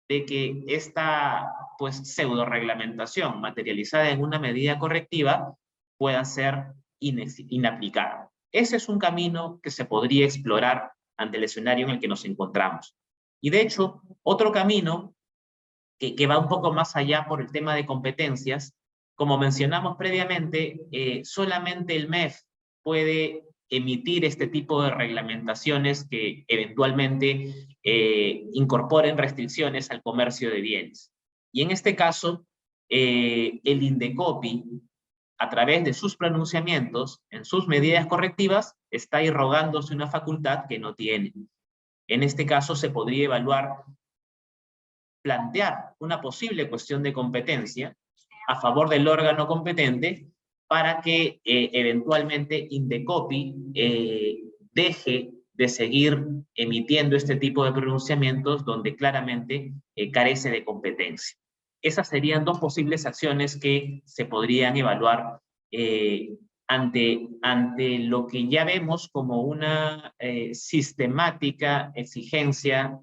S4: de que esta pues, pseudo reglamentación materializada en una medida correctiva pueda ser inaplicada. Ese es un camino que se podría explorar ante el escenario en el que nos encontramos. Y de hecho, otro camino que va un poco más allá por el tema de competencias, como mencionamos previamente, solamente el MEF puede emitir este tipo de reglamentaciones que eventualmente incorporen restricciones al comercio de bienes. Y en este caso, el Indecopi, a través de sus pronunciamientos, en sus medidas correctivas, está irrogándose una facultad que no tiene. En este caso se podría evaluar, plantear una posible cuestión de competencia a favor del órgano competente para que eventualmente Indecopi deje de seguir emitiendo este tipo de pronunciamientos donde claramente carece de competencia. Esas serían dos posibles acciones que se podrían evaluar ante lo que ya vemos como una sistemática exigencia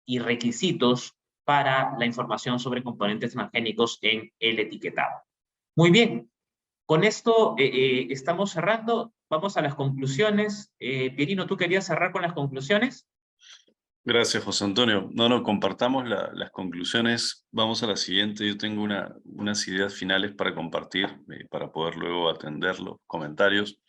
S4: y requisitos para la información sobre componentes transgénicos en el etiquetado. Muy bien, con esto estamos cerrando. Vamos a las conclusiones. Pierino, ¿tú querías cerrar con las conclusiones?
S2: Gracias, José Antonio. No, compartamos las conclusiones. Vamos a la siguiente. Yo tengo unas ideas finales para compartir, para poder luego atender los comentarios.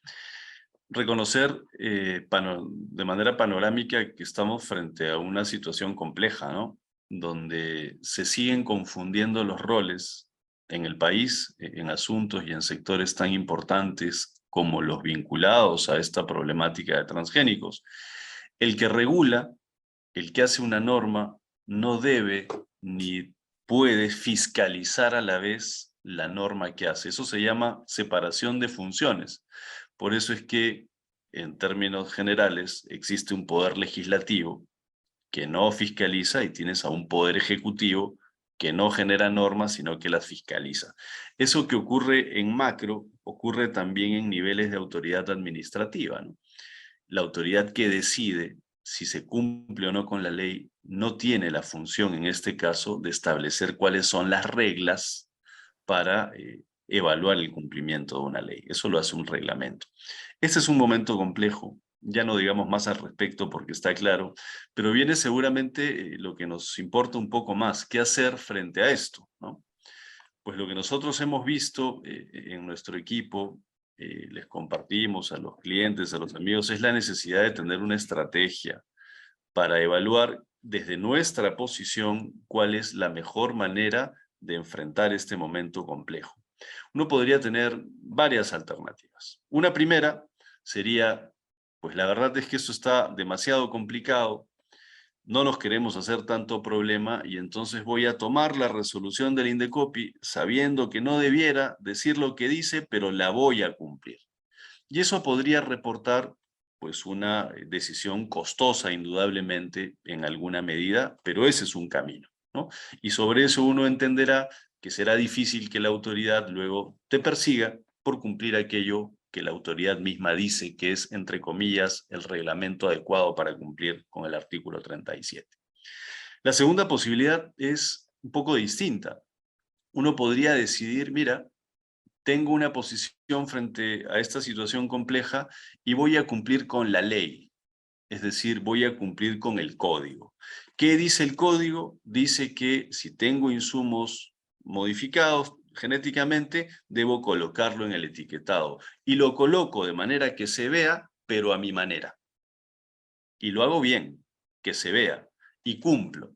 S2: Reconocer de manera panorámica que estamos frente a una situación compleja, ¿no? Donde se siguen confundiendo los roles en el país, en asuntos y en sectores tan importantes como los vinculados a esta problemática de transgénicos. El que regula, el que hace una norma, no debe ni puede fiscalizar a la vez la norma que hace. Eso se llama separación de funciones. Por eso es que, en términos generales, existe un poder legislativo que no fiscaliza y tienes a un poder ejecutivo que no genera normas, sino que las fiscaliza. Eso que ocurre en macro, ocurre también en niveles de autoridad administrativa, ¿no? La autoridad que decide si se cumple o no con la ley no tiene la función, en este caso, de establecer cuáles son las reglas para evaluar el cumplimiento de una ley. Eso lo hace un reglamento. Este es un momento complejo, ya no digamos más al respecto porque está claro, pero viene seguramente lo que nos importa un poco más, ¿qué hacer frente a esto, ¿no? Pues lo que nosotros hemos visto en nuestro equipo, les compartimos a los clientes, a los amigos, es la necesidad de tener una estrategia para evaluar desde nuestra posición cuál es la mejor manera de enfrentar este momento complejo. Uno podría tener varias alternativas. Una primera sería, pues la verdad es que esto está demasiado complicado, no nos queremos hacer tanto problema y entonces voy a tomar la resolución del Indecopi sabiendo que no debiera decir lo que dice, pero la voy a cumplir. Y eso podría reportar pues una decisión costosa indudablemente en alguna medida, pero ese es un camino, ¿no? Y sobre eso uno entenderá que será difícil que la autoridad luego te persiga por cumplir aquello que la autoridad misma dice que es, entre comillas, el reglamento adecuado para cumplir con el artículo 37. La segunda posibilidad es un poco distinta. Uno podría decidir, mira, tengo una posición frente a esta situación compleja y voy a cumplir con la ley. Es decir, voy a cumplir con el código. ¿Qué dice el código? Dice que si tengo insumos modificados genéticamente, debo colocarlo en el etiquetado. Y lo coloco de manera que se vea, pero a mi manera. Y lo hago bien, que se vea, y cumplo.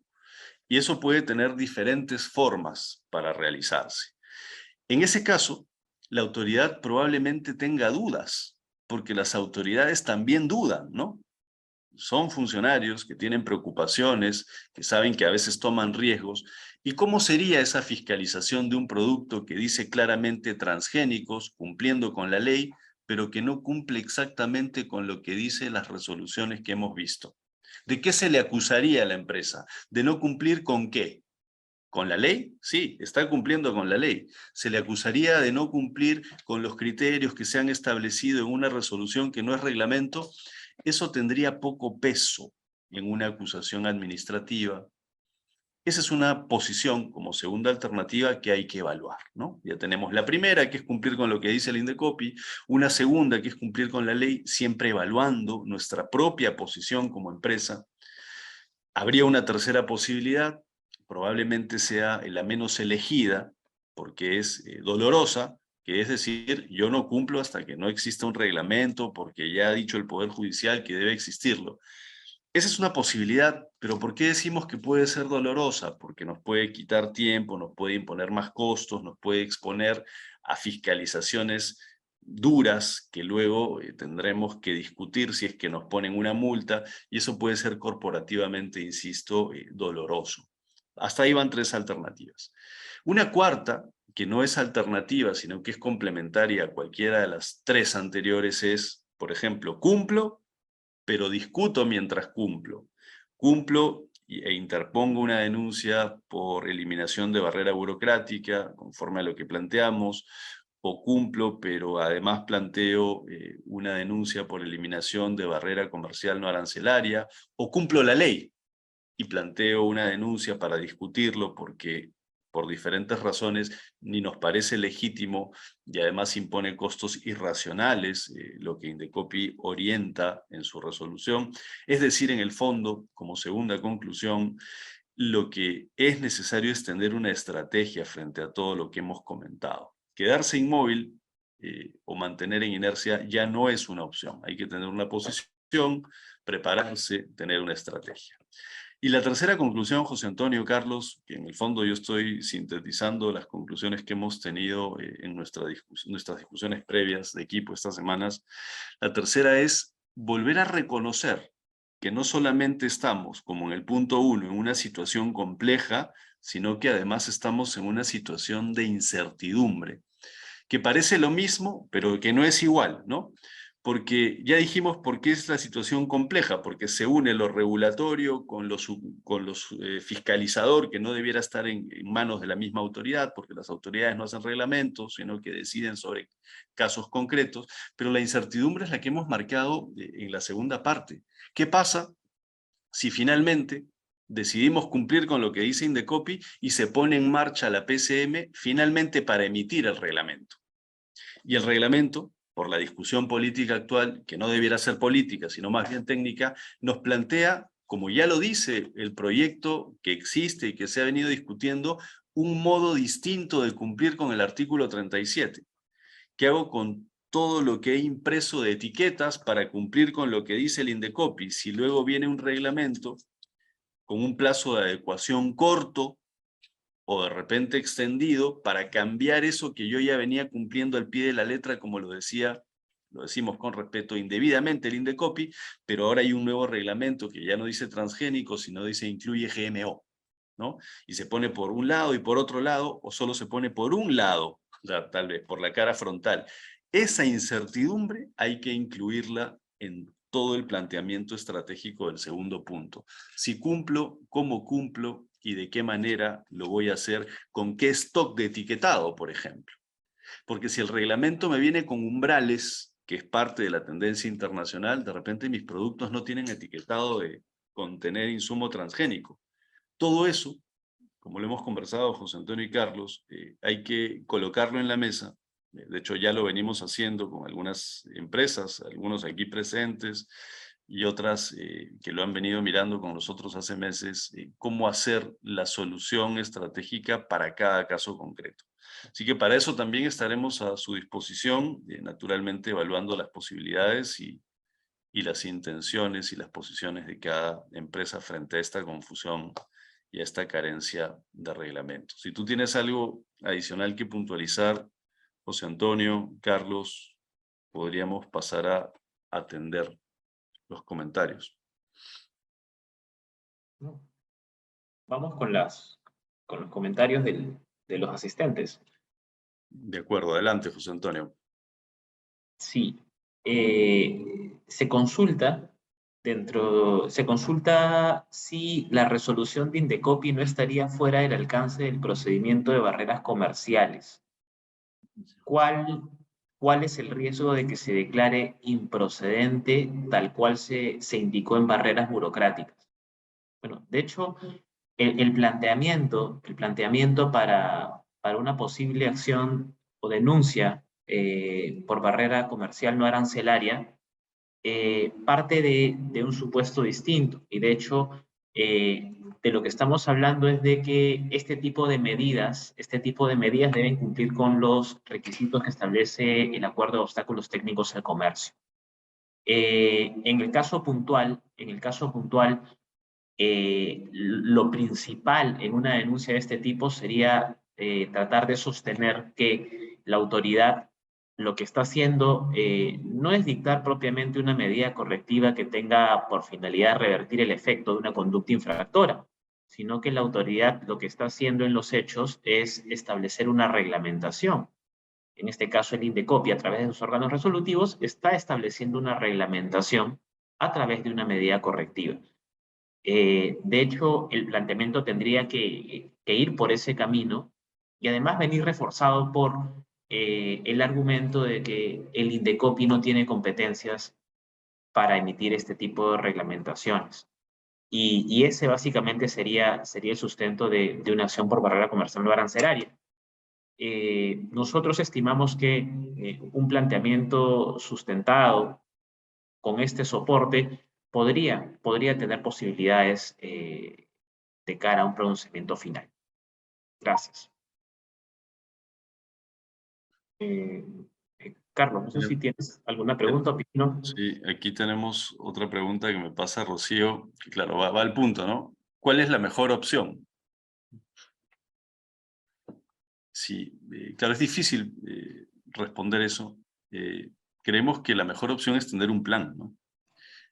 S2: Y eso puede tener diferentes formas para realizarse. En ese caso, la autoridad probablemente tenga dudas, porque las autoridades también dudan, ¿no? son funcionarios que tienen preocupaciones, que saben que a veces toman riesgos. ¿Y cómo sería esa fiscalización de un producto que dice claramente transgénicos, cumpliendo con la ley, pero que no cumple exactamente con lo que dicen las resoluciones que hemos visto? ¿De qué se le acusaría a la empresa? ¿De no cumplir con qué? ¿Con la ley? Sí, está cumpliendo con la ley. ¿Se le acusaría de no cumplir con los criterios que se han establecido en una resolución que no es reglamento? Eso tendría poco peso en una acusación administrativa. Esa es una posición como segunda alternativa que hay que evaluar, ¿no? Ya tenemos la primera, que es cumplir con lo que dice el INDECOPI, una segunda, que es cumplir con la ley, siempre evaluando nuestra propia posición como empresa. Habría una tercera posibilidad, probablemente sea la menos elegida, porque es dolorosa, que es decir, yo no cumplo hasta que no exista un reglamento, porque ya ha dicho el Poder Judicial que debe existirlo. Esa es una posibilidad, pero ¿por qué decimos que puede ser dolorosa? Porque nos puede quitar tiempo, nos puede imponer más costos, nos puede exponer a fiscalizaciones duras que luego tendremos que discutir si es que nos ponen una multa, y eso puede ser corporativamente, insisto, doloroso. Hasta ahí van tres alternativas. Una cuarta, que no es alternativa, sino que es complementaria a cualquiera de las tres anteriores, es, por ejemplo, cumplo, pero discuto mientras cumplo. Cumplo e interpongo una denuncia por eliminación de barrera burocrática, conforme a lo que planteamos, o cumplo, pero además planteo una denuncia por eliminación de barrera comercial no arancelaria, o cumplo la ley y planteo una denuncia para discutirlo porque por diferentes razones ni nos parece legítimo y además impone costos irracionales, lo que Indecopi orienta en su resolución. Es decir, en el fondo, como segunda conclusión, lo que es necesario es tener una estrategia frente a todo lo que hemos comentado. Quedarse inmóvil o mantener en inercia ya no es una opción. Hay que tener una posición, prepararse, tener una estrategia. Y la tercera conclusión, José Antonio, Carlos, que en el fondo yo estoy sintetizando las conclusiones que hemos tenido en nuestras discusiones previas de equipo estas semanas. La tercera es volver a reconocer que no solamente estamos, como en el punto 1, en una situación compleja, sino que además estamos en una situación de incertidumbre, que parece lo mismo, pero que no es igual, ¿no? Porque ya dijimos por qué es la situación compleja, porque se une lo regulatorio con lo fiscalizador, que no debiera estar en manos de la misma autoridad, porque las autoridades no hacen reglamentos, sino que deciden sobre casos concretos, pero la incertidumbre es la que hemos marcado en la segunda parte. ¿Qué pasa si finalmente decidimos cumplir con lo que dice Indecopi y se pone en marcha la PCM finalmente para emitir el reglamento? Y el reglamento, por la discusión política actual, que no debiera ser política, sino más bien técnica, nos plantea, como ya lo dice el proyecto que existe y que se ha venido discutiendo, un modo distinto de cumplir con el artículo 37. ¿Qué hago con todo lo que he impreso de etiquetas para cumplir con lo que dice el Indecopi? Si luego viene un reglamento con un plazo de adecuación corto, o de repente extendido, para cambiar eso que yo ya venía cumpliendo al pie de la letra, como lo decimos con respeto, indebidamente el Indecopi, pero ahora hay un nuevo reglamento que ya no dice transgénico, sino dice incluye GMO, ¿no? Y se pone por un lado y por otro lado, o solo se pone por un lado, o sea, tal vez por la cara frontal. Esa incertidumbre hay que incluirla en todo el planteamiento estratégico del segundo punto. Si cumplo, ¿cómo cumplo? Y de qué manera lo voy a hacer, con qué stock de etiquetado, por ejemplo. Porque si el reglamento me viene con umbrales, que es parte de la tendencia internacional, de repente mis productos no tienen etiquetado de contener insumo transgénico. Todo eso, como lo hemos conversado José Antonio y Carlos, hay que colocarlo en la mesa. De hecho, ya lo venimos haciendo con algunas empresas, algunos aquí presentes, y otras que lo han venido mirando con nosotros hace meses, cómo hacer la solución estratégica para cada caso concreto. Así que para eso también estaremos a su disposición, naturalmente evaluando las posibilidades y las intenciones y las posiciones de cada empresa frente a esta confusión y a esta carencia de reglamentos. Si tú tienes algo adicional que puntualizar, José Antonio, Carlos, podríamos pasar a atender los comentarios.
S4: No. Vamos con los comentarios de los asistentes.
S2: De acuerdo, adelante, José Antonio.
S4: Sí. Se consulta si la resolución de Indecopi no estaría fuera del alcance del procedimiento de barreras comerciales. ¿Cuál es el riesgo de que se declare improcedente tal cual se indicó en barreras burocráticas? Bueno, de hecho, el planteamiento para una posible acción o denuncia por barrera comercial no arancelaria parte de un supuesto distinto. Y de hecho, de lo que estamos hablando es de que este tipo de medidas deben cumplir con los requisitos que establece el Acuerdo de Obstáculos Técnicos al Comercio. En el caso puntual, lo principal en una denuncia de este tipo sería tratar de sostener que la autoridad lo que está haciendo no es dictar propiamente una medida correctiva que tenga por finalidad revertir el efecto de una conducta infractora, sino que la autoridad lo que está haciendo en los hechos es establecer una reglamentación. En este caso, el Indecopi, a través de sus órganos resolutivos, está estableciendo una reglamentación a través de una medida correctiva. De hecho, el planteamiento tendría que ir por ese camino y además venir reforzado por el argumento de que el Indecopi no tiene competencias para emitir este tipo de reglamentaciones. Y ese básicamente sería el sustento de una acción por barrera comercial no arancelaria. Nosotros estimamos que un planteamiento sustentado con este soporte podría tener posibilidades de cara a un pronunciamiento final. Gracias. Carlos, no sé si tienes alguna pregunta o opinión.
S2: Sí, aquí tenemos otra pregunta que me pasa Rocío, que claro, va al punto, ¿no? ¿Cuál es la mejor opción? Sí, claro, es difícil responder eso. Creemos que la mejor opción es tener un plan, ¿no?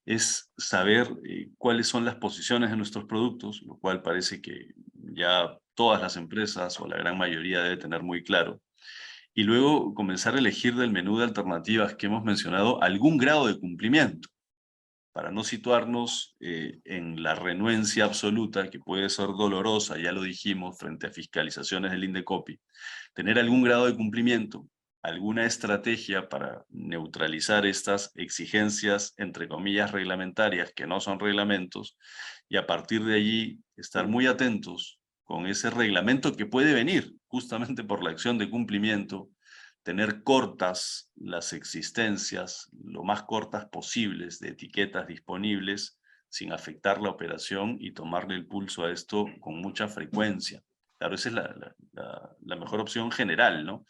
S2: Es saber cuáles son las posiciones de nuestros productos, lo cual parece que ya todas las empresas o la gran mayoría debe tener muy claro. Y luego comenzar a elegir del menú de alternativas que hemos mencionado algún grado de cumplimiento, para no situarnos en la renuencia absoluta, que puede ser dolorosa, ya lo dijimos, frente a fiscalizaciones del Indecopi. Tener algún grado de cumplimiento, alguna estrategia para neutralizar estas exigencias, entre comillas, reglamentarias, que no son reglamentos, y a partir de allí estar muy atentos con ese reglamento que puede venir justamente por la acción de cumplimiento, tener cortas las existencias, lo más cortas posibles, de etiquetas disponibles, sin afectar la operación y tomarle el pulso a esto con mucha frecuencia. Claro, esa es la mejor opción general, ¿no?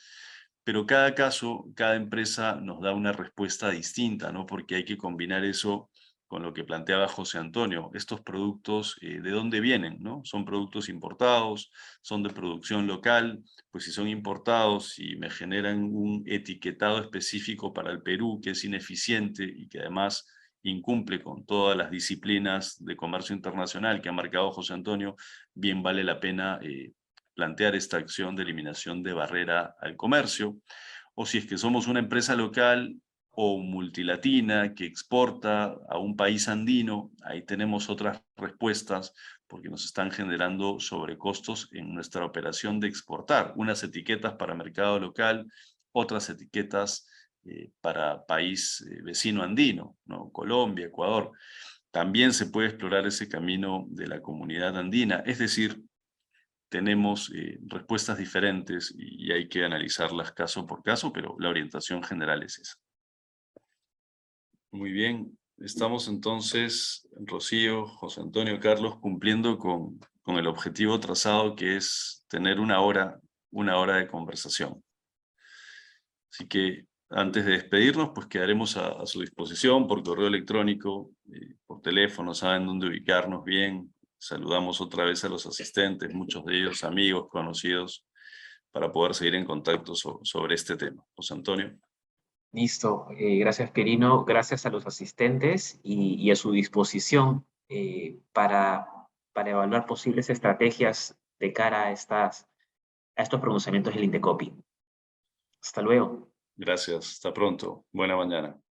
S2: Pero cada caso, cada empresa nos da una respuesta distinta, ¿no? Porque hay que combinar eso con lo que planteaba José Antonio. Estos productos, ¿de dónde vienen, no? ¿Son productos importados? ¿Son de producción local? Pues si son importados y me generan un etiquetado específico para el Perú que es ineficiente y que además incumple con todas las disciplinas de comercio internacional que ha marcado José Antonio, bien vale la pena plantear esta acción de eliminación de barrera al comercio. O si es que somos una empresa local o multilatina que exporta a un país andino, ahí tenemos otras respuestas porque nos están generando sobrecostos en nuestra operación de exportar. Unas etiquetas para mercado local, otras etiquetas para país vecino andino, ¿no? Colombia, Ecuador. También se puede explorar ese camino de la comunidad andina, es decir, tenemos respuestas diferentes y hay que analizarlas caso por caso, pero la orientación general es esa. Muy bien, estamos entonces, Rocío, José Antonio, Carlos, cumpliendo con el objetivo trazado, que es tener una hora de conversación. Así que antes de despedirnos, pues quedaremos a su disposición por correo electrónico, por teléfono, saben dónde ubicarnos bien. Saludamos otra vez a los asistentes, muchos de ellos amigos, conocidos, para poder seguir en contacto sobre este tema. José Antonio.
S4: Listo, gracias Quirino, gracias a los asistentes y a su disposición para evaluar posibles estrategias de cara a estos pronunciamientos del Indecopi. Hasta luego.
S2: Gracias, hasta pronto. Buena mañana.